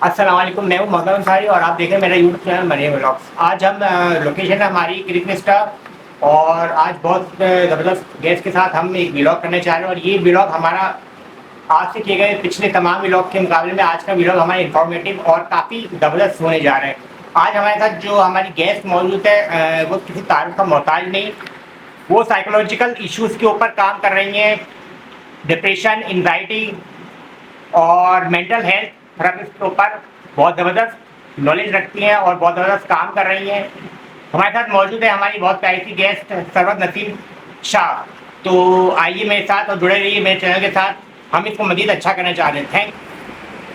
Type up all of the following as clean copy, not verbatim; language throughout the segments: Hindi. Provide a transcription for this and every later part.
अस्सलाम वालेकुम, मैं हूँ मोहम्मद अंसारी और आप देख रहे हैं मेरा यूट्यूब चैनल मरियम व्लॉग्स। आज हम लोकेशन है हमारी क्रिक विस्टा और आज बहुत ज़बरदस्त गेस्ट के साथ हम एक व्लॉग करने जा रहे हैं और ये व्लॉग हमारा आज से किए गए पिछले तमाम व्लॉग के मुकाबले में आज का व्लॉग हमारा इंफॉर्मेटिव और काफ़ी ज़बरदस्त होने जा रहा है। आज हमारे साथ जो हमारी गेस्ट मौजूद है वो किसी तारुफ का मोहताज नहीं, वो साइकोलॉजिकल इश्यूज़ के ऊपर काम कर रही हैं, डिप्रेशन, एंजाइटी और मेंटल हेल्थ थेरेपिस्ट के ऊपर बहुत ज़बरदस्त नॉलेज रखती हैं और बहुत ज़बरदस्त काम कर रही हैं। हमारे साथ मौजूद है हमारी बहुत प्यारी सी गेस्ट सरवत नसीम शाह। तो आइए मेरे साथ और जुड़े रहिए मेरे चैनल के साथ, हम इसको मज़ीद अच्छा करना चाह रहे हैं।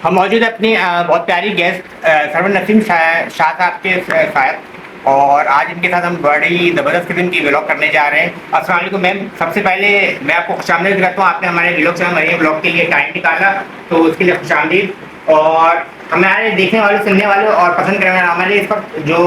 हम मौजूद है अपनी बहुत प्यारी गेस्ट सरवत नसीम शाह साहब के साथ और आज इनके साथ हम बड़ी ज़बरदस्त किस्म की व्लॉग करने जा रहे हैं। अस्सलाम वालेकुम मैम, सबसे पहले मैं आपको खुशामदीद करता हूँ, आपने हमारे व्लॉग चैनल मरियम व्लॉग के लिए टाइम निकाला तो उसके लिए खुशामदीद। और हमारे देखने वाले, सुनने वाले और पसंद करने वाले, हमारे इस वक्त जो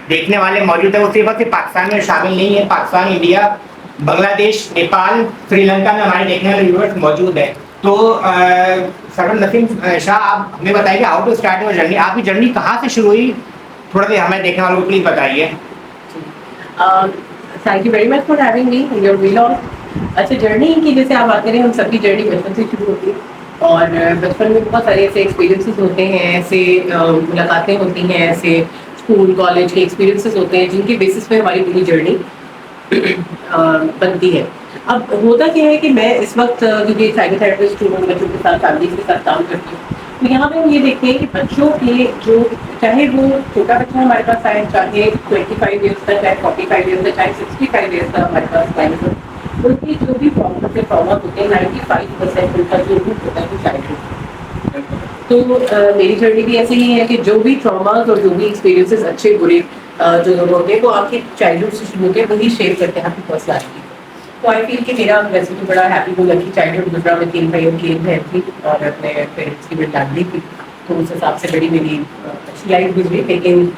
देखने वाले मौजूद है वो सिर्फ और सिर्फ पाकिस्तान में शामिल नहीं है, पाकिस्तान, इंडिया, बांग्लादेश, नेपाल, श्रीलंका में हमारे देखने वाले व्यूअर्स मौजूद है। तो सरवत नसीम शाह, आप हमें बताइए how to start your journey, आपकी जर्नी कहाँ से शुरू हुई, थोड़ा देर हमें देखने वालों को प्लीज बताइए। Thank you very much for having me in your vlog. अच्छा, जर्नी की जैसे आप बात करें, हम सबकी जर्नी बचपन से शुरू होती है और बचपन में बहुत सारे ऐसे एक्सपीरियंसेस होते हैं, ऐसे मुलाकातें होती हैं, ऐसे स्कूल कॉलेज के एक्सपीरियंसेस होते हैं जिनके बेसिस पे हमारी पूरी जर्नी बनती है। अब होता क्या है कि मैं इस वक्त क्योंकि साइकोथेरेपिस्ट हूँ, बच्चों के साथ, फैमिली के साथ काम करती हूँ, तो यहाँ पे हम ये देखते हैं कि बच्चों के जो, चाहे वो छोटा बच्चा हमारे पास आए, चाहे 25 ईयर्स का, चाहे 45 ईयर्स का, चाहे 65 ईयर्स का हमारे पास क्लाइंट हो, उनकी जो भी प्रॉब्लम से ट्रॉमा होते हैं 95% उनका जो रूट होता है वो चाइल्डहुड। तो मेरी जर्नी भी ऐसे ही है कि जो भी ट्रॉमास और जो भी एक्सपीरियंसेस अच्छे बुरे जो होते हैं वो आपके चाइल्डहुड से शुरू होकर वही शेयर करते हैं आपकी पर्सनैलिटी। तो आई फील कि मेरा वैसे तो बड़ा हैप्पी गो लकी चाइल्डहुड गुजरा। मैं 3 भाइयों की एक बहन थी और अपने पेरेंट्स की बिरदादी थी, तो उस हिसाब से बड़ी मेरी अच्छी लाइफ गुजरी। लेकिन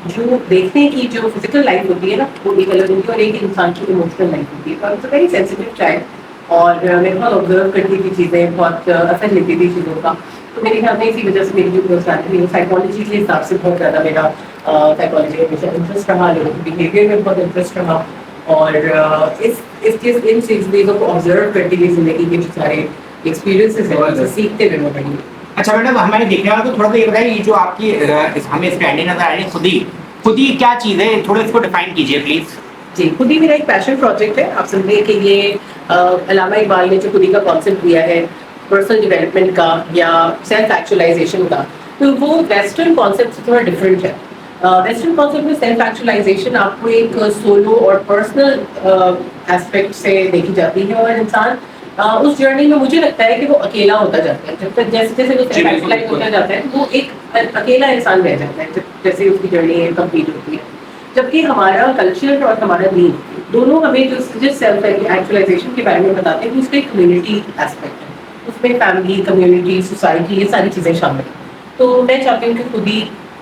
जो देखने की जो फिजिकल लाइफ होती है ना, वो एक अलग होती है और एक इंसान की इमोशनल लाइफ होती है। तो वेरी सेंसिटिव चाइल्ड और मैं बहुत ऑब्जर्व करती थी चीज़ें, बहुत असर लेती थी चीज़ों का। तो मेरे ख्याल में इसी वजह से मेरी जो पर्सनैलिटी है साइकोलॉजी के हिसाब से बहुत ज़्यादा मेरा साइकोलॉजी में हमेशा इंटरेस्ट रहा, लोगों के बिहेवियर में बहुत इंटरेस्ट रहा और इन चीज़ों को ऑब्जर्व करती हुई जिंदगी के जो सारे एक्सपीरियंसेस हैं उनसे सीखते हुए मैं बड़ी। अच्छा मैडम, हमारे देखने वालों को थोड़ा सा ये बताइए, ये जो आपकी हमें स्टैंडिंग नजर आ रही है, खुदी क्या चीज़ है, थोड़ा इसको डिफाइन कीजिए प्लीज। जी, खुद ही मेरा एक पैशन प्रोजेक्ट है। आप समझिए कि ये अल्लामा इकबाल ने जो खुदी का कॉन्सेप्ट दिया है पर्सनल डेवलपमेंट का या सेल्फ एक्चुअलाइजेशन का, तो वो वेस्टर्न कॉन्सेप्ट से थोड़ा डिफरेंट है। वेस्टर्न कॉन्सेप्ट में सेल्फ एक्चुअलाइजेशन आपको एक सोलो और पर्सनल एस्पेक्ट से देखी जाती है और इंसान उस जर्नी में मुझे लगता है कि वो अकेला होता जाता है। जब तक जैसे जैसे वो सेल्फ एक्चुअलाइज होता जाता है वो एक अकेला इंसान रह जाता है जैसे उसकी जर्नी कंप्लीट होती है। जबकि हमारा कल्चर और हमारा दीन दोनों हमें जो सेल्फ एक्चुअलाइजेशन के बारे में बताते हैं उसका एक कम्युनिटी एस्पेक्ट है, उसमें फैमिली, कम्युनिटी, सोसाइटी, ये सारी चीज़ें शामिल हैं। तो मैं चाहती हूँ कि खुद ही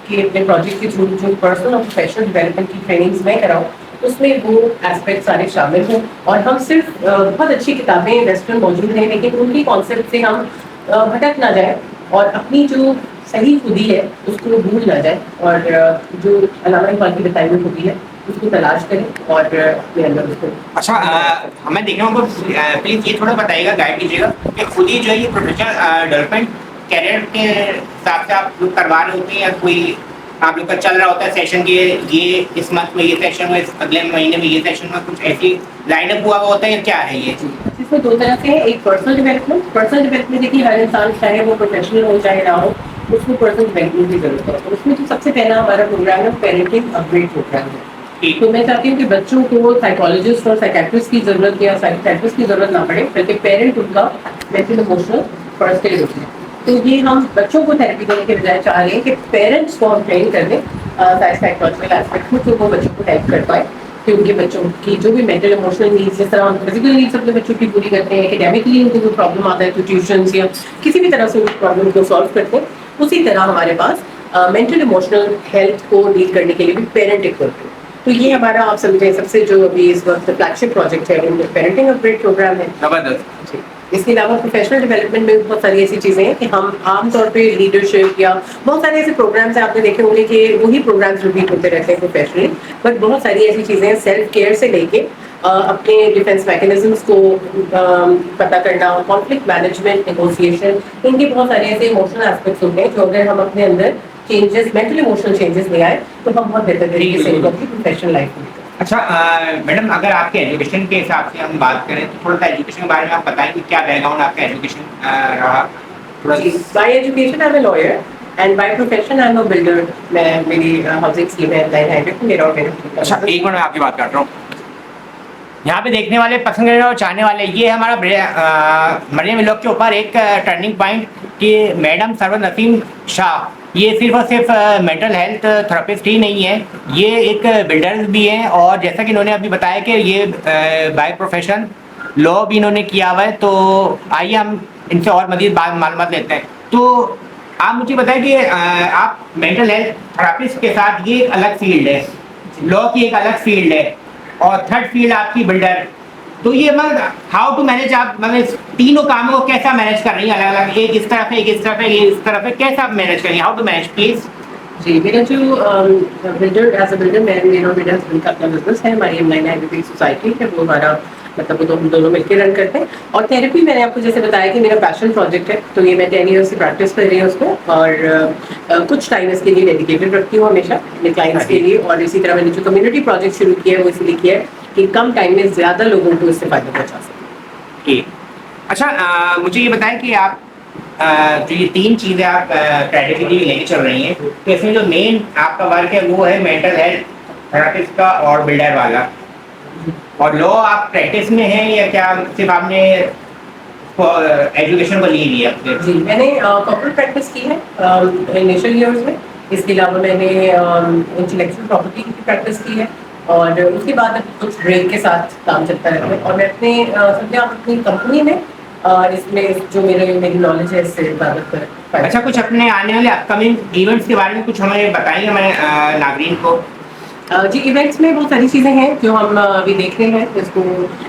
के अपने प्रोजेक्ट के थ्रू जो पर्सनल और प्रोफेशनल डेवलपमेंट की ट्रेनिंग्स मैं कराऊँ उसमें वो एस्पेक्ट सारे शामिल हों और हम सिर्फ बहुत अच्छी किताबें वेस्टर्न मौजूद हैं लेकिन उनकी कॉन्सेप्ट से हम भटक ना जाए और अपनी जो सही खुदी है उसको भूल ना जाए और जो अल्लामा इकबाल की बताई हुई खुदी है उसको तलाश करें और अपने अंदर उसको। अच्छा हमें देखने को प्लीज ये थोड़ा बताइएगा, गाइड कीजिएगा कि खुदी जो है ये प्रोफेशनल डेवलपमेंट कैरियर के हिसाब से आप लोग करवा रहे होते हैं या कोई आप लोग का चल रहा होता है सेशन के, ये इस मंथ में ये सेशन हुआ, इस अगले महीने में ये सेशन हुआ, कुछ ऐसी लाइनअप हुआ होता है या क्या है ये? इसमें दो तरह से है, एक पर्सनल डेवलपमेंट देखिए हर इंसान चाहे वो प्रोफेशनल हो चाहे ना हो उसको पर्सनल डेवलपमेंट की जरूरत है। तो उसमें जो सबसे पहला हमारा प्रोग्राम है पेरेंटिंग अपग्रेड प्रोग्राम है। तो मैं चाहती हूँ कि बच्चों को साइकोलॉजिस्ट और साइकेट्रिस्ट की जरूरत या साइकेट्रिस्ट की जरूरत ना पड़े बल्कि पेरेंट उनका मेंटल इमोशनल फर्स्ट एड होती है। तो ये हम बच्चों को थेरेपी देने के बजाय चाह रहे हैं कि पेरेंट्स को हम ट्रेन कर दें साइकोलॉजिकल एस्पेक्ट में, तो वो बच्चों को हेल्प कर पाए कि उनके बच्चों की जो भी मेंटल इमोशनल नीड्स, जिस तरह हम फिजिकल नीड्स अपने बच्चों की पूरी करते हैं, एकेडमिकली उनको कोई प्रॉब्लम आता है तो ट्यूशन या किसी भी तरह से उस प्रॉब्लम को सॉल्व करते हैं, उसी तरह हमारे पास मेंटल इमोशनल हेल्थ को डील करने के लिए भी पेरेंट इक्विप्ड है। तो ये हमारा आप समझें सबसे जो अभी इस वक्त फ्लैगशिप प्रोजेक्ट है पेरेंटिंग अपग्रेड प्रोग्राम है। जबरदस्त। इसके अलावा प्रोफेशनल डेवलपमेंट में बहुत सारी ऐसी चीज़ें हैं कि हम आमतौर पे लीडरशिप या बहुत सारे ऐसे प्रोग्राम्स हैं, आपने देखे होंगे कि वही प्रोग्राम्स रिपीट होते रहते हैं प्रोफेशनली, बट बहुत सारी ऐसी चीज़ें हैं सेल्फ केयर से लेके अपने डिफेंस मैकेनिज्म्स को पता करना, कॉन्फ्लिक्ट मैनेजमेंट, नेगोशिएशन, इनके बहुत सारे ऐसे इमोशनल एस्पेक्ट्स होते हैं जो अगर हम अपने अंदर चेंजेस, मेंटल इमोशनल चेंजेस ले आए तो हम बहुत बेहतर तरीके से इनको अपनी प्रोफेशनल लाइफ में। अच्छा मैडम, अगर आपके एजुकेशन के हिसाब से हम बात करें तो थोड़ा सा एजुकेशन के बारे में आप बताएंगे, क्या बैकग्राउंड आपका एजुकेशन रहा थोड़ा? Bye education I am a lawyer and by profession I am a builder. मैं मेरी हाउसिंग स्कीम है 900 मेरा और मेरा। अच्छा, एक मिनट में आपकी बात कर रहा हूँ। यहाँ पे देखने वाले, पसंद करने और चाहने वाले, ये हमारा मरियम व्लॉग के ऊपर एक टर्निंग पॉइंट कि मैडम सरवर नसीम शाह ये सिर्फ और सिर्फ मेंटल हेल्थ थेरेपिस्ट ही नहीं है, ये एक बिल्डर्स भी हैं, और जैसा कि इन्होंने अभी बताया कि ये बाय प्रोफेशन लॉ भी इन्होंने किया हुआ है। तो आइए हम इनसे और मज़ीद मालूमात लेते हैं। तो आप मुझे बताएं कि आप मेंटल हेल्थ थेरेपिस्ट के साथ ये एक अलग फील्ड है, लॉ की एक अलग फील्ड है, और थर्ड फील्ड आपकी बिल्डर। तो ये मतलब हाउ टू मैनेज, आप मतलब तीनों कामों को कैसा मैनेज कर रही हैं अलग अलग, एक इस तरफ है, एक इस तरफ है, एक इस तरफ है, कैसा आप मैनेज कर रही हैं, हाउ टू मैनेज प्लीज? जी, मेरा जो बिल्डर, एज अ बिल्डर मैं, मेरा और मेरा हस्बैंड का अपना बिजनेस है, हमारी M9 एग्री सोसाइटी है, वो हमारा मतलब वो हम दोनों मिलकर रन करते हैं। और थेरेपी मैंने आपको जैसे बताया कि मेरा पैशन प्रोजेक्ट है, तो ये मैं 10 ईयर्स से प्रैक्टिस कर रही हूँ उसको, और कुछ टाइम इसके लिए डेडिकेटेड रखती हूँ हमेशा अपने क्लाइंट्स के लिए। और इसी तरह मैंने जो कम्युनिटी प्रोजेक्ट शुरू किया है वो इसलिए किया है कि कम टाइम में ज़्यादा लोगों को इससे फ़ायदा पहुँचा सकें। ठीक। अच्छा मुझे ये बताएं कि आप जो ये तीन चीज़ें आप क्राइटेरिया के लिए लेके चल रही हैं, तो इसमें जो मेन आपका वर्क है वो है मेंटल हेल्थ थेरेपिस्ट का और बिल्डर वाला, और लॉ आप प्रैक्टिस में हैं या क्या सिर्फ आपने एजुकेशन को ली हुई है आपसे? जी, मैंने कॉर्पोरेट प्रैक्टिस की है इनिशियल ईयर्स में। इसके अलावा मैंने इंटेलेक्चुअल प्रॉपर्टी की प्रैक्टिस की है, और उसके बाद कुछ ब्रेक के साथ काम चलता रहता है। और मैं अपने समझे आप अपनी कंपनी में इसमें जो मेरी नॉलेज है इससे ज़्यादातर। अच्छा, कुछ अपने आने वाले अपकमिंग इवेंट्स के बारे में कुछ हमें बताइए, हमारे नागरिक को। जी, इवेंट्स में बहुत सारी चीज़ें हैं जो हम अभी देख रहे हैं।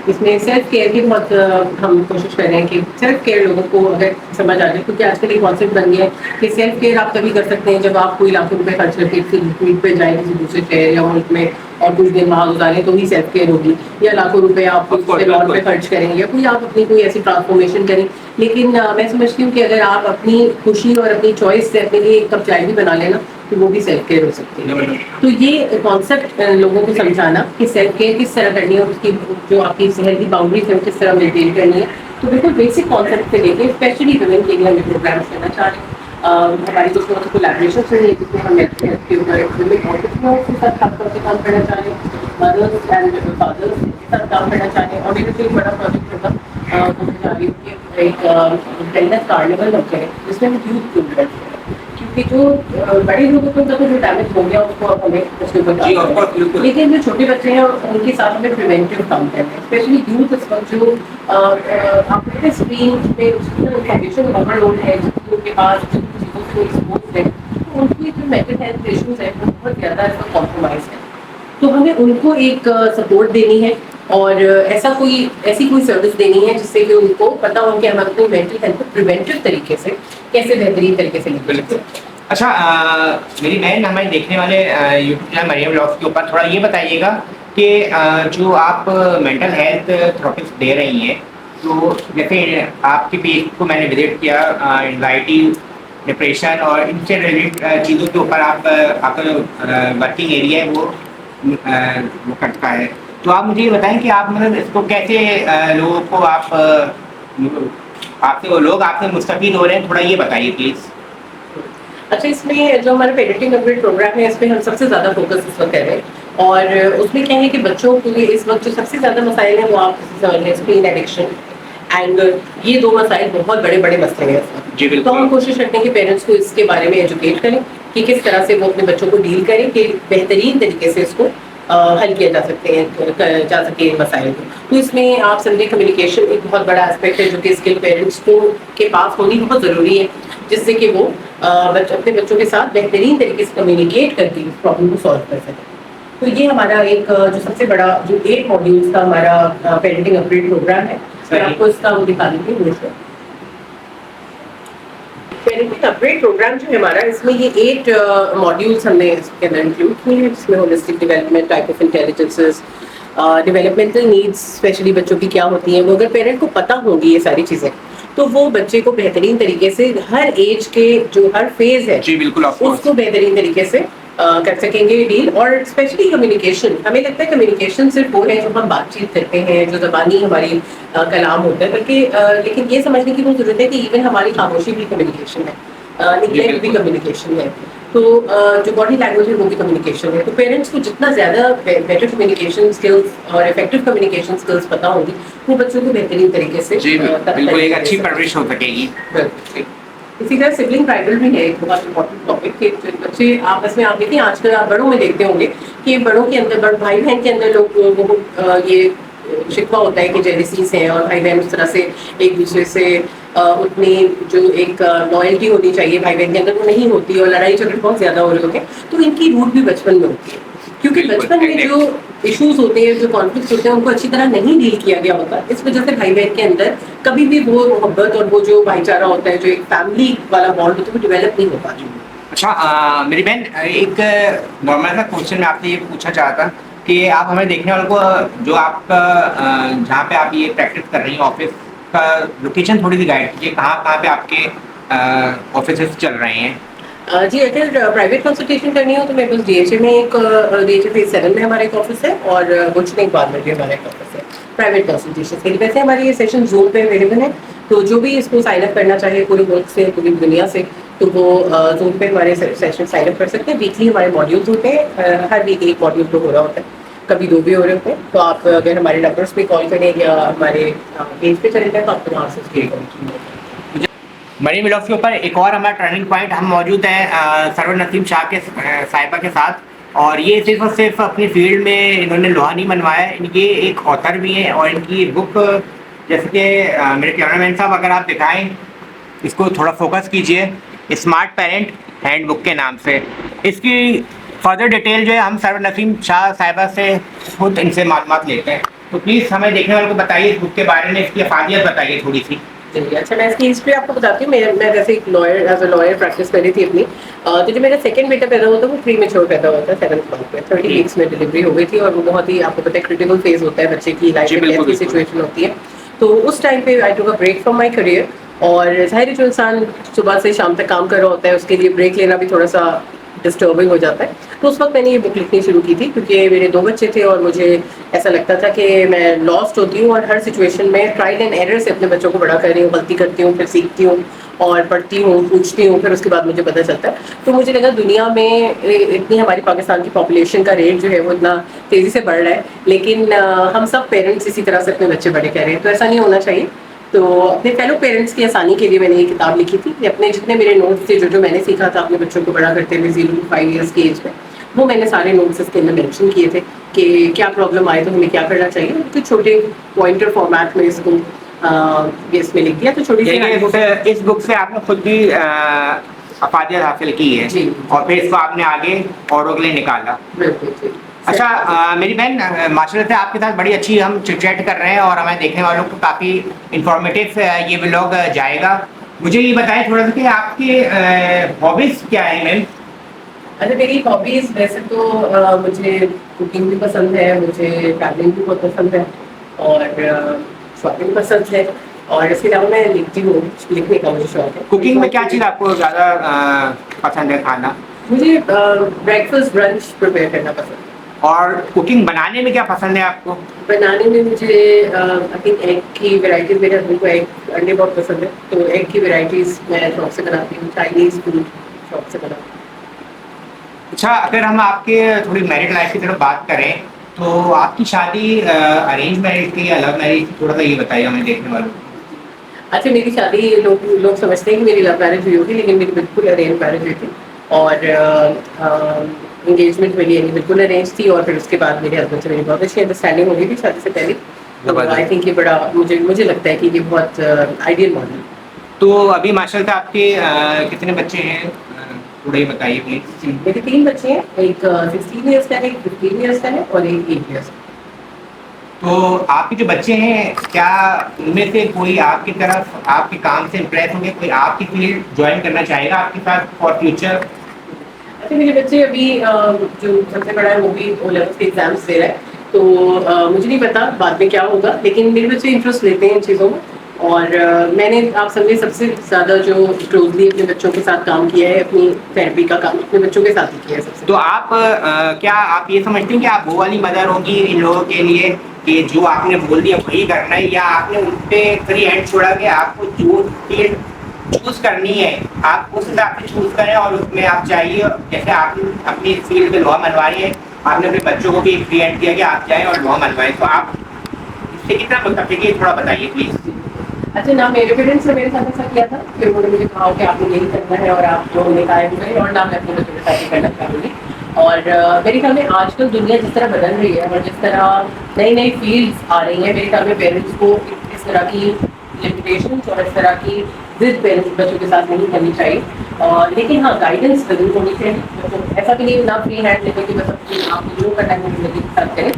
इसमें सेल्फ केयर की बहुत हम कोशिश कर रहे हैं कि सेल्फ केयर लोगों को अगर समझ आ जाए, क्योंकि आजकल एक कॉन्सेप्ट बन गया है कि सेल्फ केयर आप तभी कर सकते हैं जब आप कोई लाखों रुपए खर्च करके ट्रिप पे जाए किसी दूसरे शहर या मुल्क में और कुछ दिन वहाँ गुजारें, तो ही सेल्फ केयर होगी। या लाखों रुपए आप लॉन पे खर्च करें या कोई आप अपनी कोई ऐसी ट्रांसफॉर्मेशन करें। लेकिन मैं समझती हूँ कि अगर आप अपनी खुशी और अपनी चॉइस से अपने लिए एक कप चाय भी बना लेना तो वो भी सेल्फ केयर हो सकती है। तो ये कॉन्सेप्ट लोगों को समझाना कि सेल्फ केयर किस तरह करनी है और उसकी जो आपकी हेल्थी बाउंड्रीज है वो किस तरह मेंटेन करनी है, तो बिल्कुल बेसिक कॉन्सेप्ट से लेके स्पेशली वुमेन के लिए हम प्रोग्राम्स करना चाह रहे हैं। हमारी कुछ बहुत कोलैबोरेशन चल रही है जिसमें हम मेंटल हेल्थ के ऊपर वुमेन ऑन्टरप्रेन्योर्स के साथ खास तौर पे काम करना चाह रहे हैं, मदर्स एंड फादर्स के साथ काम करना चाह रहे हैं। और मेरा जो एक बड़ा प्रोजेक्ट होगा वो मैं चाह रही हूँ कि एक वेलनेस कार्निवल रखे हैं जिसमें हम यूथ को इन्वॉल्व करें, क्योंकि जो बड़े लोगों को तो जो डैमेज हो गया उसको अब हमें उसके ऊपर काम करना है, लेकिन जो छोटे बच्चे हैं उनके साथ हमें प्रिवेंटिव काम करना है। स्पेशली यूथ इस वक्त जो आपके स्क्रीन पे इंफॉर्मेशन ओवरलोड है, उनके पास जिन चीज़ों से एक्सपोज है, तो उनकी जो मेंटल हेल्थ इश्यूज है वो बहुत ज़्यादा इसका कॉम्प्रोमाइज़ है। तो हमें उनको एक सपोर्ट देनी है और ऐसी कोई सर्विस देनी है जिससे कि उनको पता हो कि हम अपनी मेंटल हेल्थ को प्रिवेंटिव तरीके से कैसे बेहतरीन तरीके से लेकर सकते हैं। अच्छा मेरी बहन, हमारे देखने वाले यूट्यूब चैनल मरियम व्लॉग्स के ऊपर थोड़ा ये बताइएगा कि जो आप मेंटल हेल्थ थेरेपिस्ट दे रही हैं, तो जैसे आपके पेज को मैंने विजिट किया, एंजाइटी, डिप्रेशन और इनसे रिलेटेड चीज़ों के ऊपर आपका जो वर्किंग एरिया है वो करता है। तो आप मुझे ये बताएं कि आप मतलब इसको कैसे लोगों को आपसे वो लोग आपसे मुस्तफीद हो रहे हैं, थोड़ा ये बताइए प्लीज़। अच्छा, इसमें जो हमारा पेरेंटिंग अपग्रेड प्रोग्राम है इसमें हम सबसे ज़्यादा फोकस इस वक्त कर रहे हैं, और उसमें क्या है कि बच्चों के लिए इस वक्त जो सबसे ज़्यादा मसाइल हैं वो आप समझ लें स्क्रीन एडिक्शन, एंगर, ये दो मसाइल बहुत बड़े बड़े मसले हैं। जी बिल्कुल। तो हम कोशिश करते हैं कि पेरेंट्स को इसके बारे में एजुकेट करें कि किस तरह से वो अपने बच्चों को डील करें कि बेहतरीन तरीके से इसको हल किया जा सके इन मसाइल को। तो इसमें आप समझे कम्युनिकेशन एक बहुत बड़ा एस्पेक्ट है जो कि स्किल पेरेंट्स को के पास होनी बहुत ज़रूरी है, जिससे कि वो अपने बच्चों के साथ बेहतरीन तरीके से कम्युनिकेट करके इस प्रॉब्लम को सॉल्व कर सकें। तो ये हमारा एक जो सबसे बड़ा जो 8 मॉड्यूल्स का हमारा पेरेंटिंग अपग्रेड प्रोग्राम है, मैं आपको इसका वो दिखा देती हूँ जैसे पेरेंटिंग अपग्रेड प्रोग्राम जो है हमारा, इसमें ये 8 मॉड्यूल्स हमने इसके अंदर इंक्लूड किए हैं, जिसमें holistic development, type of intelligences, developmental needs specially बच्चों की क्या होती हैं, वो अगर पेरेंट को पता होंगी ये सारी चीज़ें तो वो बच्चे को बेहतरीन तरीके से हर एज के जो हर फेज है जी बिल्कुल, उसको बेहतरीन तरीके से कर सकेंगे डील। और स्पेशली कम्युनिकेशन, हमें लगता है कम्युनिकेशन सिर्फ वो है जो हम बातचीत करते हैं, जो ज़बानी हमारी कलाम होता है, बल्कि लेकिन ये समझने की बहुत ज़रूरत है कि इवन हमारी खामोशी भी कम्युनिकेशन है, निगलेक्ट भी कम्युनिकेशन है, तो जो बॉडी लैंग्वेज है वो भी कम्युनिकेशन है। तो पेरेंट्स को जितना ज़्यादा बेटर कम्युनिकेशन स्किल्स और इफेक्टिव कम्युनिकेशन स्किल्स पता होंगी, वो बच्चों को बेहतरीन तरीके से बिल्कुल एक अच्छी परवरिश हो सकेगी। इसी तरह सिबलिंग ट्राइबल भी है एक बहुत इंपॉर्टेंट टॉपिक कि बच्चे आपस में, आप देखिए आजकल आप बड़ों में देखते होंगे कि बड़ों के अंदर, बड़ भाई बहन के अंदर लोग ये शिकवा होता है कि जेलिसीज हैं और भाई बहन उस तरह से एक दूसरे से उतनी जो एक लॉयल्टी होनी चाहिए भाई बहन के अंदर वो नहीं होती और लड़ाई झगड़े बहुत ज्यादा हो रहे होते हैं, तो इनकी रूट भी बचपन में होती है, क्योंकि बचपन में जो इश्यूज होते हैं, जो कॉन्फ्लिक्ट होते हैं, उनको अच्छी तरह नहीं डील किया गया होता। इस वजह से भाई बहन के अंदर कभी भी वो मोहब्बत और वो जो भाईचारा होता है, जो एक फैमिली वाला बॉन्ड होता है, वो डेवलप नहीं हो पाता। अच्छा मेरी बहन, एक नॉर्मल सा क्वेश्चन मैं आपसे ये पूछना चाहता कि आप हमें देखने वालों को जो आपका जहाँ पे आप ये प्रैक्टिस कर रही हैं ऑफिस का लोकेशन थोड़ी सी गाइड कीजिए, कहाँ कहाँ पे आपके ऑफिस चल रहे हैं? जी, अगर प्राइवेट कंसल्टेशन करनी हो तो मेरे पास डीएचए में एक डीएचए फेज 7 में हमारा एक ऑफिस है और गुलशन इकबाल में भी हमारा एक ऑफिस है प्राइवेट कंसल्टेशन के लिए। वैसे हमारे ये सेशन जूम पे अवेलेबल है, तो जो भी इसको साइन अप करना चाहे पूरे मुल्क से, पूरी दुनिया से, तो वो जूम पे हमारे सेशन साइन अप कर सकते हैं। वीकली हमारे मॉड्यूल्स होते हैं, हर वीक एक मॉड्यूल तो हो रहा होता है, कभी 2 भी हो रहे होते हैं। तो आप अगर हमारे नंबर्स पे कॉल करें या हमारे पेज पे चले जाए तो आपको वहाँ से उसकी मरीन ब्लॉग्स के ऊपर एक और हमारा टर्निंग पॉइंट, हम मौजूद हैं सरवर नसीम शाह के साहिबा के साथ, और ये सिर्फ और सिर्फ अपनी फील्ड में इन्होंने लोहा नहीं मनवाया है, इनके एक ऑथर भी हैं और इनकी बुक, जैसे कि मेरे कैमरामैन साहब अगर आप दिखाएं, इसको थोड़ा फोकस कीजिए, स्मार्ट पेरेंट हैंडबुक के नाम से। इसकी फर्दर डिटेल जो है हम सरवर नसीम शाह साहिबा से खुद इनसे मालूमात लेते हैं, तो प्लीज़ हमें देखने वालों को बताइए इस बुक के बारे में, इसकी अफादियत बताइए थोड़ी सी। अच्छा, मैं इसकी हिस्ट्री आपको बताती हूँ। मैं वैसे एक lawyer, as a lawyer practice कर रही थी अपनी, तो जो मेरा सेकंड बेटा पैदा हुआ था वो प्रीमेच्योर पैदा हुआ था, 7th मंथ में 30 वीक्स में डिलीवरी हो गई थी, और वो बहुत ही, आपको पता है, क्रिटिकल फेज होता है बच्चे की लाइफ में, ऐसी सिचुएशन होती है। तो उस टाइम पे I took a break from my career, और जाहिर है जो इंसान सुबह से शाम तक काम कर रहा होता है उसके लिए ब्रेक लेना भी थोड़ा सा डिस्टर्बिंग हो जाता है। तो उस वक्त मैंने ये बुक लिखनी शुरू की थी, क्योंकि मेरे 2 बच्चे थे और मुझे ऐसा लगता था कि मैं लॉस्ट होती हूँ और हर सिचुएशन में ट्रायल एंड एरर से अपने बच्चों को बड़ा कर रही हूँ, गलती करती हूँ, फिर सीखती हूँ और पढ़ती हूँ, पूछती हूँ, फिर उसके बाद मुझे पता चलता है। तो मुझे लगा दुनिया में इतनी हमारी पाकिस्तान की पॉपुलेशन का रेट जो है वो इतना तेज़ी से बढ़ रहा है, लेकिन हम सब पेरेंट्स इसी तरह से अपने बच्चे बड़े कर रहे हैं, तो ऐसा नहीं होना चाहिए। तो अपने फेलो पेरेंट्स की आसानी के लिए मैंने ये किताब लिखी थी। अपने जितने मेरे नोट्स थे, जो मैंने सीखा था अपने बच्चों को बड़ा करते हुए 0 to 5 ईयर्स की एज में, वो मैंने सारे नोट्स इसके अंदर मेंशन किए थे कि क्या प्रॉब्लम आए तो हमें क्या करना चाहिए। तो छोटे पॉइंटर फॉर्मेट में इसको इसमें लिख दिया। तो छोटी सी इस बुक से आपने खुद भी अफादियत हासिल की है जी, और फिर इसको आपने आगे औरों के लिए निकाला। बिल्कुल। अच्छा मेरी बहन, माशाल्लाह से आपके साथ बड़ी अच्छी हम चिट-चैट कर रहे हैं और हमें देखने वालों को काफ़ी इंफॉर्मेटिव ये व्लॉग जाएगा। मुझे ये बताएं थोड़ा सा कि आपके हॉबीज़ क्या है मैम? अच्छा, मेरी हॉबीज़ वैसे तो मुझे कुकिंग भी पसंद है, मुझे ट्रैवलिंग भी बहुत पसंद है और शॉपिंग पसंद है, और इसके अलावा मैं लिखती हूँ, लिखने का मुझे शौक है। कुकिंग में क्या चीज़ आपको ज़्यादा पसंद है खाना? मुझे ब्रेकफास्ट ब्रंच प्रिपेयर करना पसंद है। और कुकिंग बनाने में क्या पसंद है आपको? बनाने में मुझे आई थिंक एग की वैरायटीज़, मेरे हस्बैंड को एग अंडे बहुत पसंद है, तो एग की वैरायटीज़ मैं शौक से बनाती हूँ। चाइनीज़ फूड शौक से बनाती हूँ। अच्छा, अगर हम आपके थोड़ी मैरिड लाइफ की तरफ बात करें तो आपकी शादी अरेंज मैरिज थी या लव मैरिज, थोड़ा सा ये बताइए हमें देखने वालों को। अच्छा, मेरी शादी लोग समझते हैं कि मेरी लव मैरिज हुई होगी, लेकिन मेरी बिल्कुल अरेंज मैरिज हुई थी, और एंगेजमेंट मेरी यानी बिल्कुल अरेंज थी, और फिर उसके बाद मेरे हस्बैंड से मेरी बहुत अच्छी अंडरस्टैंडिंग हो गई थी शादी से पहले। तो आई थिंक ये बड़ा मुझे लगता है कि ये बहुत आइडियल मॉडल। तो अभी माशाल्लाह आपके कितने बच्चे हैं, थोड़ा ही बताइए प्लीज। मेरे 3 बच्चे हैं, एक 16 ईयर्स का है, एक 15 ईयर्स का है और एक 8 ईयर्स का। तो आपके जो बच्चे हैं, क्या उनमें से कोई आपकी तरफ आपके काम से इम्प्रेस होंगे, कोई आपकी फील्ड ज्वाइन करना चाहेगा आपके साथ फॉर फ्यूचर? अच्छा, मेरे बच्चे अभी जो सबसे बड़ा है वो भी ओ लेवल्स के एग्जाम्स दे रहा है, तो मुझे नहीं पता बाद में क्या होगा, लेकिन मेरे बच्चे इंटरेस्ट लेते हैं इन चीज़ों में। और मैंने आप समझे सबसे ज़्यादा जो क्लोजली अपने बच्चों के साथ काम किया है, अपनी थेरेपी का काम अपने बच्चों के साथ ही किया है सबसे। तो आप क्या आप ये समझते हैं कि आप वो वाली मदर होगी इन लोगों के लिए कि जो आपने बोल दिया वही करना है, या आपने उन पे फ्री हैंड छोड़ा कि आपको जो फील्ड चूज करनी है आप उस हिसाब से चूज करें, और उसमें आप चाहिए जैसे आपने अपनी फील्ड पे लॉ मनवाई है, आपने अपने बच्चों को भी फ्री हैंड दिया कि आप जाएं और लॉ मनवाएं, तो आप इससे कितना मुतफिक है थोड़ा बताइए प्लीज। अच्छा, ना मेरे पेरेंट्स ने मेरे साथ ऐसा किया था, फिर उन्होंने मुझे कहा कि आपको यही करना है और आप जो उन्हें कहा है, और ना मैं अपने बच्चों के साथ ही करना चाहूँगी। और मेरे ख्याल में आजकल दुनिया जिस तरह बदल रही है और जिस तरह नई नई फील्ड्स आ रही हैं, मेरे ख्याल में पेरेंट्स को इस तरह की लिमिटेशन और इस तरह की जिद पेरेंट्स बच्चों के साथ नहीं करनी चाहिए। और लेकिन हाँ, गाइडेंस जरूर होनी चाहिए बच्चों को। ऐसा भी नहीं ना फ्री हैंड लेकर कि बस अपनी आपको जो करना है वो जिंदगी के साथ करें।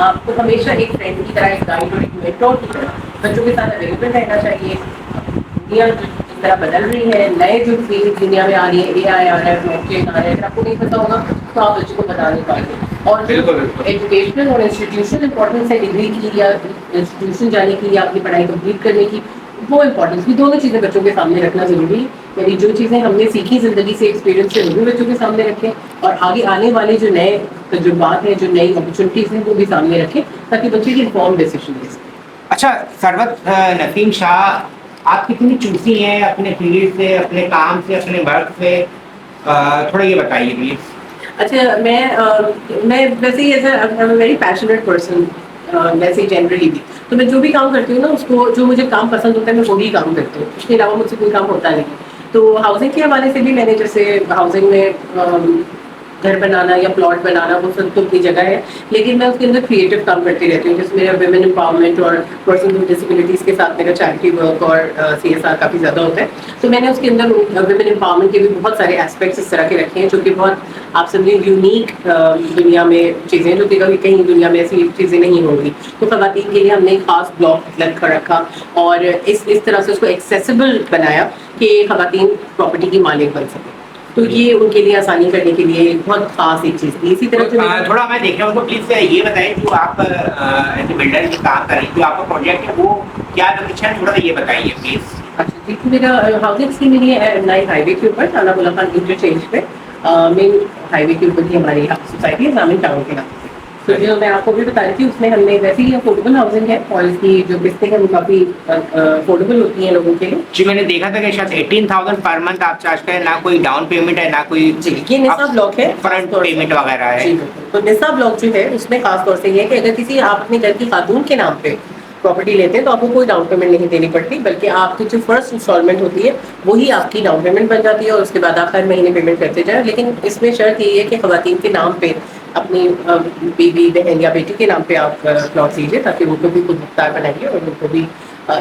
आपको हमेशा एक फ्रेंड की तरह, एक गाइड और एक मेंटोर की तरह बच्चों के साथ अवेलेबल रहना चाहिए। दुनिया जिस तरह बदल रही है, नए जो फील्ड दुनिया में आ रही है, AI आ रहा है, ब्लॉकचेन आ रहा है, अगर आपको नहीं पता होगा तो आप बच्चों को बता नहीं पाएंगे। और जो एजुकेशनल और इंस्टीट्यूशनल इंपॉर्टेंस है डिग्री की या इंस्टीट्यूशन जाने की या अपनी पढ़ाई कंप्लीट करने की, वो इम्पोर्टेंस भी दोनों चीज़ें बच्चों के सामने रखना ज़रूरी है। यानी जो चीज़ें हमने सीखी ज़िंदगी से, एक्सपीरियंस से, वो भी बच्चों के सामने रखें, और आगे आने वाले जो नए तजुर्बात हैं, जो नई अपॉर्चुनिटीज़ हैं, वो भी सामने रखें, ताकि बच्चे की इन्फॉर्म डिसीजन ले सकें। अच्छा सरवत नसीम शाह, आप कितनी चूसी हैं अपने फील्ड से, अपने काम से, अपने वर्क से, थोड़ा ये बताइए प्लीज। अच्छा, मैं वैसे ही as a very passionate person, वैसे ही जनरली भी, तो मैं जो भी काम करती हूँ ना, उसको जो मुझे काम पसंद होता है मैं वही काम करती हूँ, उसके अलावा मुझसे कोई काम होता नहीं। तो हाउसिंग के हवाले से भी मैंने जैसे हाउसिंग में घर बनाना या प्लॉट बनाना, वो सब तो अपनी जगह है, लेकिन मैं उसके अंदर क्रिएटिव काम करती रहती हूँ। जैसे मेरा विमेन एम्पावरमेंट और पर्सन विद डिसेबिलिटीज़ के साथ मेरा चैरिटी वर्क और CSR काफ़ी ज़्यादा होता है। तो मैंने उसके अंदर विमेन एम्पावरमेंट के भी बहुत सारे एस्पेक्ट्स इस तरह के रखे हैं, जो कि बहुत आप समझे यूनिक दुनिया में चीज़ें, जो कि कभी कहीं दुनिया में ऐसी चीज़ें नहीं होंगी। तो खवातीन के लिए हमने एक खास ब्लॉक अलग कर रखा, और इस तरह से उसको एक्सेसिबल बनाया कि खवातीन प्रॉपर्टी की मालिक बन सके। तो ये उनके लिए आसानी करने के लिए एक बहुत खास एक चीज़ थी। इसी तरह से थोड़ा मैं देख रहा हूँ, तो प्लीज ये बताएं जो आप एज ए बिल्डर के काम कर रही हैं, जो आपका प्रोजेक्ट है वो क्या लोकेशन है, थोड़ा ये बताइए प्लीज। अच्छा, देखिए मेरा हाउसिंग स्कीम मेरी है नई हाईवे के ऊपर, थाना बुलाखान इंटरचेंज पे, मेन हाईवे के ऊपर ही हमारी सोसाइटी है, ग्रामीण टाउन के नाम से। तो जो मैं आपको भी बता रही थी, उसमें हमने वैसे ही अफोर्डेबल हाउसिंग है, और इसकी जो किस्तें हैं वो काफ़ी अफोर्डेबल होती हैं लोगों के लिए। जी, मैंने देखा था कि शायद 18,000 पर मंथ आप चार्ज करें, ना कोई डाउन पेमेंट है, ना कोई जी, ये निसा ब्लॉक है, फ्रंट पेमेंट वगैरह है। जी बिल्कुल। तो निसा ब्लॉक जो है उसमें खास तौर से ये है कि अगर किसी आप अपने घर की खातून के नाम पे प्रॉपर्टी लेते हैं तो आपको कोई डाउन पेमेंट नहीं देनी पड़ती, बल्कि आपकी जो फर्स्ट इंस्टॉलमेंट होती है वही आपकी डाउन पेमेंट बन जाती है, और उसके बाद आप हर महीने पेमेंट करते जाएं। लेकिन इसमें शर्त ये है कि खवातीन के नाम पे अपनी बीवी, बहन या बेटी के नाम पे आप प्लॉट लीजिए, ताकि उनको भी खुद मुख्तार बनाइए और उनको भी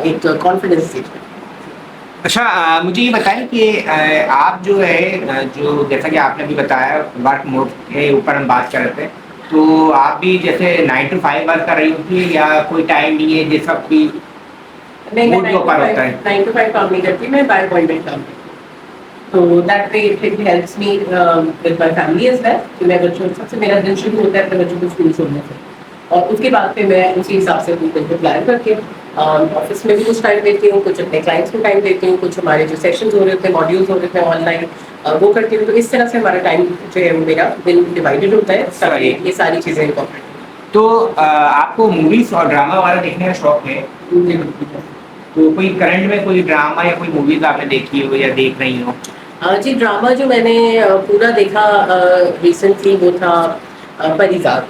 एक कॉन्फिडेंस दीजिए। अच्छा, मुझे ये बताएं कि आप जो है जो जैसा कि आपने अभी बताया वर्क मोड के ऊपर हम बात कर रहे थे, तो आप भी जैसे 9 to 5 वर्क कर रही होती या कोई टाइम नहीं है जिस वक्त भी नहीं, मैं मूड के ऊपर होता है? 9 to 5 काम नहीं करती, मैं बाय अपॉइंटमेंट काम करती हूँ। तो that way it helps me with my family as well, कि मैं बच्चों सबसे मेरा दिन शुरू होता है अपने बच्चों को स्कूल छोड़ने से, और उसके बाद फिर मैं उसी हिसाब से अपने दिन को प्लान करके ऑफिस में भी कुछ टाइम देती हूँ, कुछ अपने क्लाइंट्स को टाइम देती हूँ, कुछ हमारे जो सेशंस हो रहे होते हैं, मॉड्यूल्स हो रहे थे ऑनलाइन, वो करती हूँ। तो इस तरह से हमारा टाइम जो है वो मेरा दिन डिवाइडेड होता है, ताकि ये सारी चीज़ें इंपॉर्टेंट। तो आपको मूवीज और ड्रामा वाला देखने का शौक है? तो कोई करंट में कोई ड्रामा या कोई मूवीज आपने देखी हो या देख रही हो? जी, ड्रामा जो मैंने पूरा देखा रिसेंटली वो था परिजात।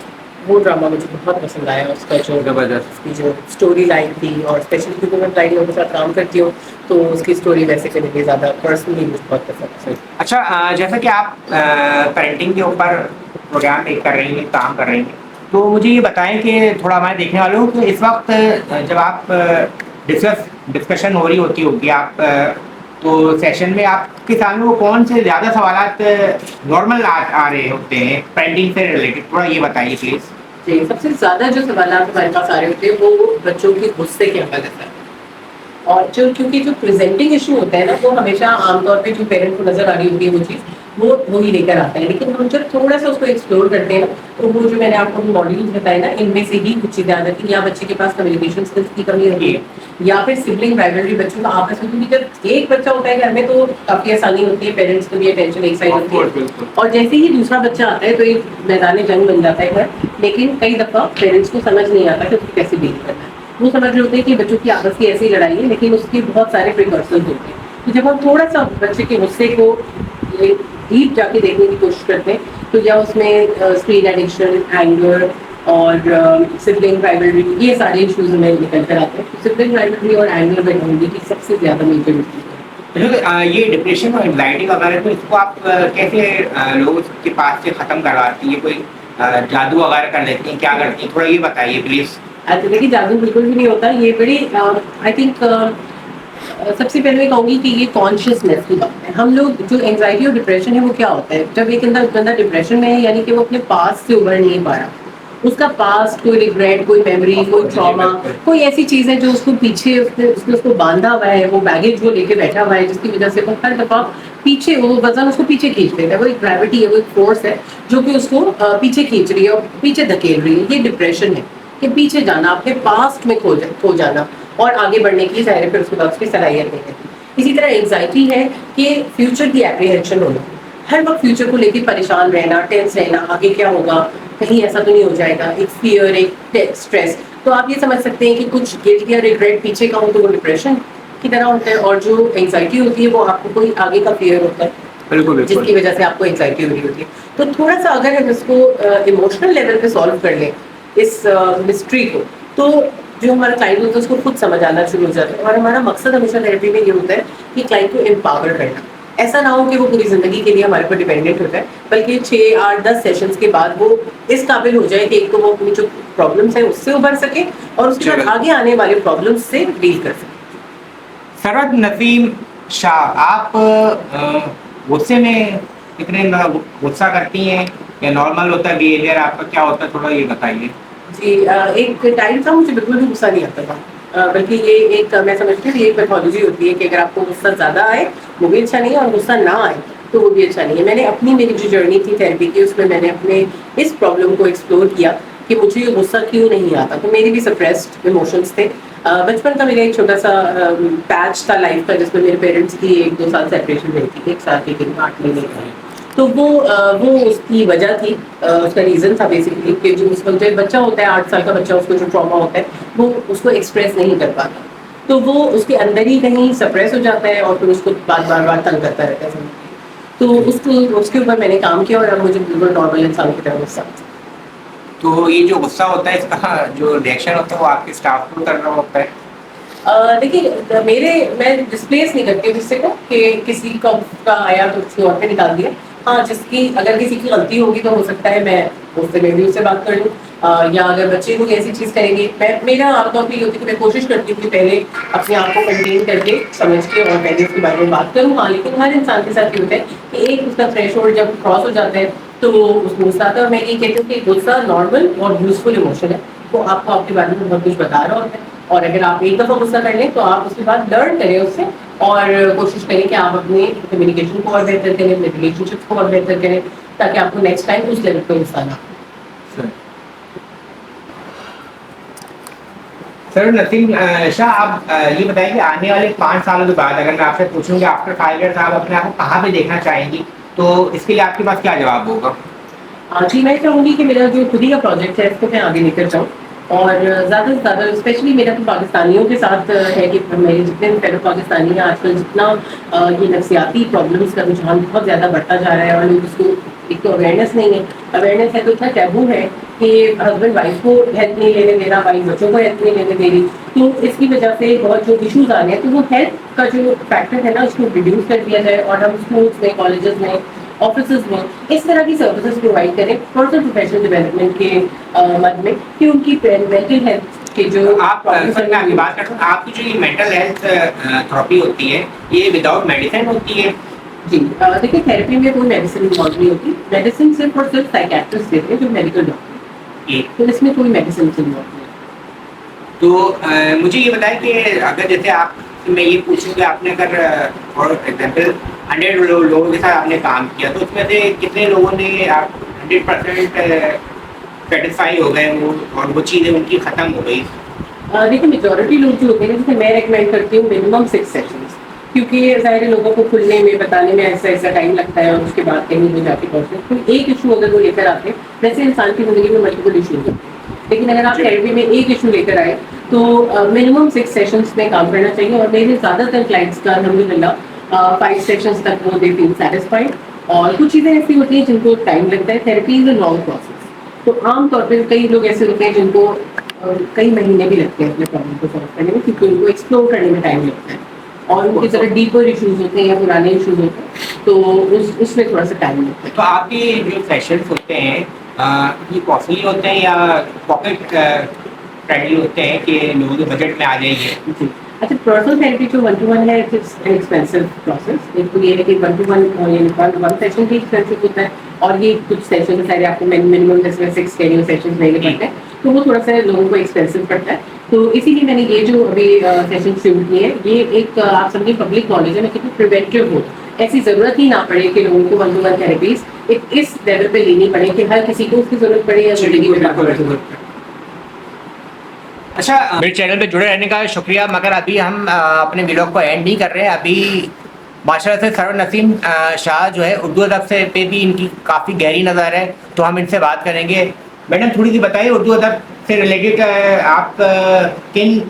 वो ड्रामा मुझे बहुत पसंद आया, उसका जो जबरदस्त। उसकी जो स्टोरी लाइन थी, और स्पेशली क्योंकि मैं ब्लाइंड लोगों के साथ काम करती हूँ, तो उसकी स्टोरी वैसे मेरे लिए ज़्यादा पर्सनली मुझे बहुत पसंद है। अच्छा, जैसा कि आप पेरेंटिंग के ऊपर प्रोग्राम एक कर रही हैं, काम कर रही हैं, तो मुझे ये बताएं कि थोड़ा मैं देखने वाला हूँ कि इस वक्त जब आप डिस्कशन हो रही होती होगी आप तो सेशन में आपके सामने वो कौन से ज़्यादा सवालात नॉर्मल आ रहे होते हैं पेरेंटिंग से रिलेटेड, थोड़ा ये बताइए प्लीज़। जी, सबसे ज़्यादा जो सवालात हमारे पास आ रहे होते हैं वो बच्चों के गुस्से के हवाले से। और जो क्योंकि जो प्रेजेंटिंग इशू होता है ना वो हमेशा आमतौर पे जो पेरेंट को नजर आ रही होती है वो चीज़ वो ही लेकर आता है, लेकिन हम जब थोड़ा सा उसको एक्सप्लोर करते हैं ना तो वो जो मैंने आपको मॉड्यूल्स बताए ना इनमें से ही कुछ चीज़ें आ जाती हैं, या बच्चे के पास कम्युनिकेशन स्किल्स की कमी होती है या फिर सिबलिंग राइवलरी बच्चों का आपस में, क्योंकि जब एक बच्चा होता है घर में तो काफ़ी आसानी होती है, पेरेंट्स को भी टेंशन एक साइड होती है और जैसे ही दूसरा बच्चा आता है तो एक मैदान जंग बन जाता है घर। लेकिन कई दफ़ा पेरेंट्स को समझ नहीं आता कि उसको कैसे डील करना है। वो समझ रहे होते हैं कि बच्चों की आपस की ऐसी लड़ाई है, लेकिन उसके बहुत सारे प्रिकॉशंस होते हैं। तो जब हम थोड़ा सा बच्चे के गुस्से को डीप जाके देखने की कोशिश करते हैं तो या उसमें स्क्रीन एडिक्शन, एंगर और सिबलिंग राइवलरी, ये सारे इश्यूज हमें निकल कर आते हैं। तो सिबलिंग राइवलरी और एंगर मैं कहूँगी कि सबसे ज़्यादा मेजर इशू है। तो ये डिप्रेशन और एंग्जाइटी वगैरह तो इसको आप कैसे लोगों के पास से ख़त्म करवाती है? कोई जादू वगैरह कर लेती हैं, क्या करती हैं? थोड़ा ये बताइए प्लीज़। अच्छा, देखिए जादू बिल्कुल भी नहीं होता, ये बड़ी आई थिंक सबसे पहले मैं कहूँगी कि ये कॉन्शियसनेस की बात है। हम लोग जो एंग्जाइटी और डिप्रेशन है वो क्या होता है, जब एक बंदा डिप्रेशन में है यानी कि वो अपने पास्ट से उभर नहीं पा रहा, उसका पास्ट कोई रिग्रेट, कोई मेमोरी, कोई ट्रॉमा, कोई ऐसी चीज़ है जो उसको पीछे उसने उसको बांधा हुआ है, वो बैगेज वो लेके बैठा हुआ है जिसकी वजह से वो हर दफ़ा पीछे वो वजन उसको पीछे खींच देता है। वो एक ग्रेविटी है, वो एक फोर्स है जो कि उसको पीछे खींच रही है और पीछे धकेल रही है। ये डिप्रेशन है कि पीछे जाना, अपने पास्ट में खो जाना और आगे बढ़ने की ज़ाहिर फिर उसके बाद उसकी सलाहियत नहीं है। इसी तरह एंग्जाइटी है कि फ्यूचर की एप्रीहेंशन होना, हर वक्त फ्यूचर को लेकर परेशान रहना, टेंस रहना, आगे क्या होगा, कहीं ऐसा तो नहीं हो जाएगा, एक फियर, एक स्ट्रेस। तो आप ये समझ सकते हैं कि कुछ गिल्ट या रिग्रेट पीछे का हो तो वो डिप्रेशन की तरह होता है, और जो एंग्जाइटी होती है वो आपको कोई आगे का फियर होता है बिल्कुल बिल्कुल। जिसकी वजह से आपको एंग्जाइटी हो रही होती है। तो थोड़ा सा अगर हम इसको इमोशनल लेवल पे सॉल्व कर लें इस मिस्ट्री को, तो जो हमारा क्लाइंट होता है उसको खुद समझ आना शुरू हो जाता है। और हमारा मकसद हमेशा थेरेपी में ये होता है कि क्लाइंट को एम्पावर करना। ऐसा ना हो कि वो पूरी ज़िंदगी के लिए हमारे पर डिपेंडेंट होता है, बल्कि 6, 8, 10 सेशंस के बाद वो इस काबिल हो जाए कि एक तो वो अपनी जो प्रॉब्लम्स हैं उससे उभर सके और उसके बाद आगे आने वाले प्रॉब्लम्स से डील कर सके। सरवत नसीम शाह, आप गुस्से में कितने गुस्सा करती हैं या नॉर्मल होता है बिहेवियर आपका, क्या होता है थोड़ा ये बताइए। जी, एक टाइम था मुझे बिल्कुल भी गुस्सा नहीं आता था, बल्कि ये एक मैं समझती हूँ ये एक पैथोलॉजी होती है कि अगर आपको गुस्सा ज़्यादा आए वो भी अच्छा नहीं है और गुस्सा ना आए तो वो भी अच्छा नहीं है। मैंने मेरी जो जर्नी थी थेरेपी की उसमें मैंने अपने इस प्रॉब्लम को एक्सप्लोर किया कि मुझे ये गुस्सा क्यों नहीं आता। तो मेरे भी सप्रेस्ड इमोशंस थे। बचपन का मेरा एक छोटा सा पैच था लाइफ का जिसमें मेरे पेरेंट्स की 1-2 साल सेपरेशन रही थी, 1 साल के 8 महीने का। तो वो उसकी वजह थी, उसका रीज़न था बेसिकली कि जो उस वक्त जो बच्चा होता है 8 साल का बच्चा, उसको जो ट्रॉमा होता है वो उसको एक्सप्रेस नहीं कर पाता, तो वो उसके अंदर ही कहीं सप्रेस हो जाता है और फिर उसको बार-बार तंग करता रहता है। तो उसके ऊपर मैंने काम किया और अब मुझे बिल्कुल नॉर्मल इंसान की तरह गुस्सा आता है। तो ये जो गुस्सा होता है इसका जो रिएक्शन होता है वो आपके स्टाफ को करना होता है? देखिए मैं डिस्प्लेस नहीं करती हूँ गुस्से को कि किसी का आया तो किसी और पे निकाल दिया। हाँ, जिसकी अगर किसी की गलती होगी तो हो सकता है मैं उससे मैं भी उससे बात कर लूँ, या अगर बच्चे कोई ऐसी चीज़ करेंगे, मेरा आमतौर पर ये होती है कि मैं कोशिश करती हूँ कि पहले अपने आप को कंटेन करके समझ के और पहले उसके बारे में बात करूँ। हाँ, लेकिन हर इंसान के साथ ये होता है कि एक उसका थ्रेशोल्ड जब क्रॉस हो जाता है तो उसको गुस्सा आता है। और मैं ये कहती हूँ कि गुस्सा नॉर्मल और यूजफुल इमोशन है, वो आपको आपके बारे में बहुत कुछ बता रहा होता है। और अगर आप एक दफ़ा गुस्सा कर लें तो आप उसके बाद लर्न करें उससे और कोशिश करें कि आप अपने कम्युनिकेशन को और बेहतर करें, अपने रिलेशनशिप्स को और बेहतर करें, ताकि आपको नेक्स्ट टाइम उस लेवल पे गुस्सा ना। सर नसीम शाह, आप ये बताइए कि आने वाले 5 सालों के बाद अगर मैं आपसे पूछूं कि आफ्टर 5 इयर्स आप अपने आप को कहाँ पे देखना चाहेंगी, तो इसके लिए आपके पास क्या जवाब होगा? जी, मैं चाहूँगी कि मेरा जो खुद ही का प्रोजेक्ट है इसको मैं आगे लेकर जाऊँ और ज़्यादा से ज़्यादा स्पेशली मेरा तो पाकिस्तानियों के साथ है कि मेरे जितने भी फेलो पाकिस्तानी हैं आजकल जितना ये नफ्सियाती प्रॉब्लम्स का रुझान बहुत ज़्यादा बढ़ता जा रहा है और लोग उसको एक तो अवेयरनेस नहीं है, अवेयरनेस है तो इतना टैबू है कि हस्बैंड वाइफ को हेल्प नहीं लेने दे रहा, वाइफ बच्चों को हेल्प नहीं लेने दे रही, तो इसकी वजह से बहुत जो इशूज़ आ रहे हैं, तो वो हेल्थ का जो फैक्टर है ना उसको रिड्यूस कर दिया जाए और हम स्कूल्स में, कॉलेजेस में, ऑफिसेज में इस तरह की सर्विसेज प्रोवाइड करें पर्सनल प्रोफेशनल डेवलपमेंट के मद में कि उनकी मेंटल हेल्थ के जो आप सर मैं आपकी बात करता हूँ, आपकी जो ये मेंटल हेल्थ थेरेपी होती है ये विदाउट मेडिसिन होती है? जी, देखिए थेरेपी में कोई मेडिसिन इन्वॉल्व नहीं होती, मेडिसिन सिर्फ और सिर्फ साइकियाट्रिस्ट देते हैं जो मेडिकल डॉक्टर। ये तो इसमें कोई मेडिसिन इन्वॉल्व नहीं। तो मुझे ये बताएं कि अगर जैसे आप, मैं ये पूछूं कि आपने अगर फॉर एग्जाम्पल 100 लोगों के साथ आपने काम किया तो उसमें से कितने लोगों ने आप 100% सेटिस्फाई हो गए वो और वो चीज़ें उनकी ख़त्म हो गई? देखिए मेजोरिटी लोग जो होते हैं जैसे मैं रेकमेंड करती हूँ मिनिमम 6 सेशंस, क्योंकि ज़ाहिर है लोगों को खुलने में बताने में ऐसा ऐसा टाइम लगता है और उसके बाद कहीं वो जाके पहुँचते हैं। कोई एक इशू अगर वो लेकर आते हैं, वैसे इंसान की ज़िंदगी में मल्टीपल इशूज़ होते हैं, लेकिन अगर आप थेरेपी में एक इशू लेकर आए तो मिनिमम 6 सेशंस में काम करना चाहिए। और मेरे ज़्यादातर क्लाइंट्स का अल्हम्दुलिल्लाह 5 सेशंस तक वो दे फील सैटिस्फाइड। और कुछ चीज़ें ऐसी होती हैं जिनको टाइम लगता है, therapy is a long process. तो आम तौर पे कई लोग ऐसे होते हैं जिनको कई महीने भी लगते हैं अपने प्रॉब्लम को सॉल्व करने में, क्योंकि उनको एक्सप्लोर करने में टाइम लगता है और उनकी तरह डीपर इश्यूज होते हैं या पुराने इश्यूज होते हैं, तो उसमें थोड़ा सा टाइम लगता है। तो आपके जो सेशंस होते हैं ये कॉस्टली होते हैं या पॉकेट फ्रेंडली होते हैं कि लोगों के बजट में आ जाएंगे? अच्छा, पर्सनल थेरेपी जो 1-to-1 है, इट्स एन एक्सपेंसिव प्रोसेस। एक तो ये है कि 1-to-1 यानी 1 सेशन भी एक्सपेंसिव होता है, और ये कुछ सेशन सारे आपको मिनिमम जैसे 6 के सेशंस लेने पड़ते हैं, तो वो थोड़ा सा लोगों को एक्सपेंसिव पड़ता है। तो इसीलिए मैंने ये जो अभी सेशन शुरू किए हैं, ये एक आप समझिए पब्लिक नॉलेज है, मैं कितनी प्रिवेंटिव हो, ऐसी ज़रूरत ही ना पड़े कि लोगों को 1-to-1 थेरेपीज़ इस लेवल पे लेनी पड़े कि हर किसी को उसकी ज़रूरत पड़े या ज़िंदगी में ज़रूरत पड़े। अच्छा, मेरे चैनल पे जुड़े रहने का शुक्रिया, मगर अभी हम अपने व्लॉग को एंड नहीं कर रहे हैं। अभी माशाल्लाह से सरवर नसीम शाह जो है उर्दू अदब से पे भी इनकी काफ़ी गहरी नज़र है, तो हम इनसे बात करेंगे। मैडम थोड़ी सी बताइए उर्दू अदब से रिलेटेड आप किन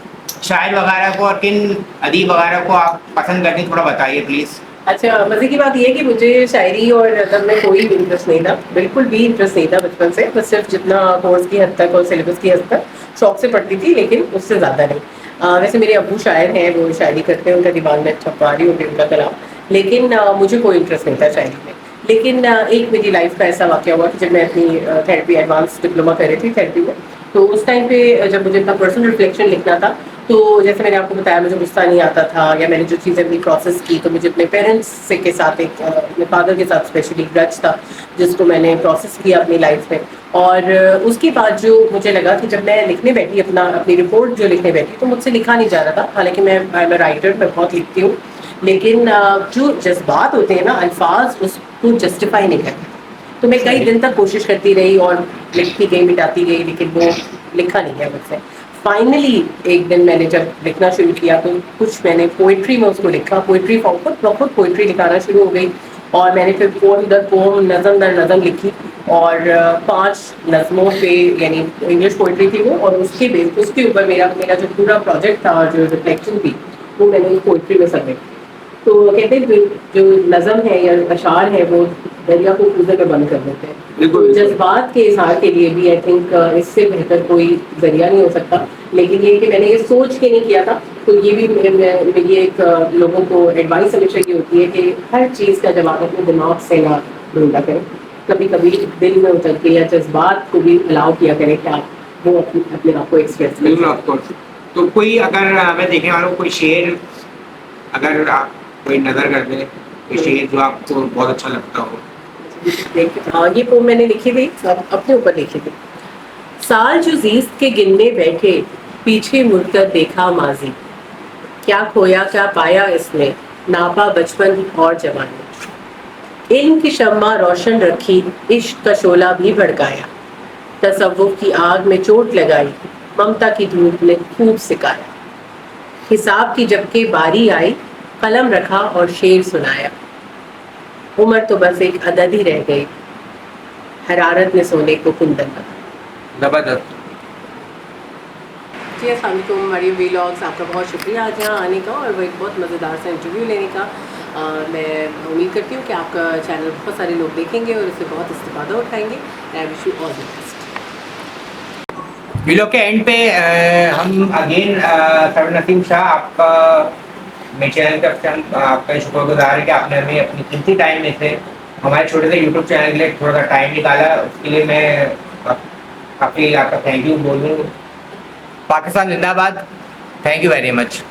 शायर वगैरह को और किन अदीब वगैरह को आप पसंद करते हैं, थोड़ा बताइए प्लीज़। अच्छा, मज़े की बात ये है कि मुझे शायरी और अदब में कोई इंटरेस्ट नहीं था, बिल्कुल भी इंटरेस्ट नहीं था बचपन से। बस सिर्फ जितना कोर्स की हद तक और सिलेबस की हद तक शौक से पढ़ती थी, लेकिन उससे ज़्यादा नहीं। वैसे मेरे अब्बू शायर हैं, वो शायरी करते हैं, उनका दीवान में छपवा रही होती है उनका कलाम, लेकिन मुझे कोई इंटरेस्ट नहीं था शायरी में। लेकिन एक मेरी लाइफ का ऐसा वाक़या हुआ कि जब मैं अपनी थेरेपी एडवांस डिप्लोमा कर रही थी थेरेपी में, तो उस टाइम पे जब मुझे अपना पर्सनल रिफ्लेक्शन लिखना था, तो जैसे मैंने आपको बताया मुझे गुस्सा नहीं आता था, या मैंने जो चीज़ें अपनी प्रोसेस की, तो मुझे अपने पेरेंट्स से के साथ एक अपने फादर के साथ स्पेशली ग्रज था, जिसको मैंने प्रोसेस किया अपनी लाइफ में। और उसके बाद जो मुझे लगा कि जब मैं लिखने बैठी अपनी रिपोर्ट जो लिखने बैठी, तो मुझसे लिखा नहीं जा रहा था। हालांकि मैं राइटर, मैं बहुत लिखती हूँ, लेकिन जो जज्बात होते हैं ना, अल्फाज उसको जस्टिफाई नहीं करते। तो मैं कई दिन तक कोशिश करती रही और लिखती गई, मिटाती गई, लेकिन वो लिखा नहीं गया मुझसे। फाइनली एक दिन मैंने जब लिखना शुरू किया, तो कुछ मैंने पोइट्री में उसको लिखा, पोइट्री फॉर्म पर प्रॉपर पोइट्री लिखाना शुरू हो गई। और मैंने फिर पोम दर पोम, नज़म दर नज़म लिखी, और 5 नज़मों पे, यानी इंग्लिश पोइट्री थी वो, और उसके ऊपर मेरा जो पूरा प्रोजेक्ट था और जो रिफ्लेक्शन थी, वो मैंने पोइट्री में सबमिट की। तो कहते हैं जो नज़म है या अशार है, वो दरिया को कूदे में बंद कर देते हैं। तो जज्बात के इजहार के लिए भी आई थिंक इससे बेहतर कोई जरिया नहीं हो सकता। लेकिन ये कि मैंने ये सोच के नहीं किया था, तो ये भी मेरी एक लोगों को एडवाइस हमेशा ये होती है कि हर चीज़ का जवाब अपने दिमाग से ना ढूंढा करें, कभी कभी दिल में उतर के या जज्बात को भी अलाउ किया करें कि आप वो अपने आप को एक्सप्रेस करें। तो कोई अगर हमें देखने वालों को कोई शेर अगर आप कोई नज़र कर दे, कोई शेर जो आपको बहुत अच्छा लगता हो। हाँ, ये पोम मैंने लिखी थी, अपने ऊपर लिखी थी। साल जो जीस्त के गिनने बैठे, पीछे मुड़कर देखा माजी, क्या खोया क्या पाया इसने, नापा बचपन और जवानी। इल्म की शम्मा रोशन रखी, इश्क का शोला भी भड़काया, तसव्वुफ की आग में चोट लगाई, ममता की धूप ने खूब सिकाया। हिसाब की जबकि बारी आई, कलम रखा और शेर सुनाया, उम्र तो बस एक अदद ही रह गई, हरारत ने सोने को कुंदन बना। जबरदस्त। जी अस्सलाम वालेकुम मरियम व्लॉग्स, आपका बहुत शुक्रिया आज यहाँ आने का और वो एक बहुत मज़ेदार सा इंटरव्यू लेने का। मैं उम्मीद करती हूँ कि आपका चैनल बहुत सारे लोग देखेंगे और इससे बहुत इस्तेफादा उठाएंगे। I wish you all the best. Video के एंड पे हम अगेन सरवर नसीम शाह, आपका मेरे चैनल की तरफ से हम आपका शुक्रगुजार है कि आपने हमें अपनी कीमती टाइम में से हमारे छोटे से यूट्यूब चैनल के लिए थोड़ा सा टाइम निकाला। उसके लिए मैं काफ़ी आपका थैंक यू बोलूँ। पाकिस्तान जिंदाबाद। Thank you very much.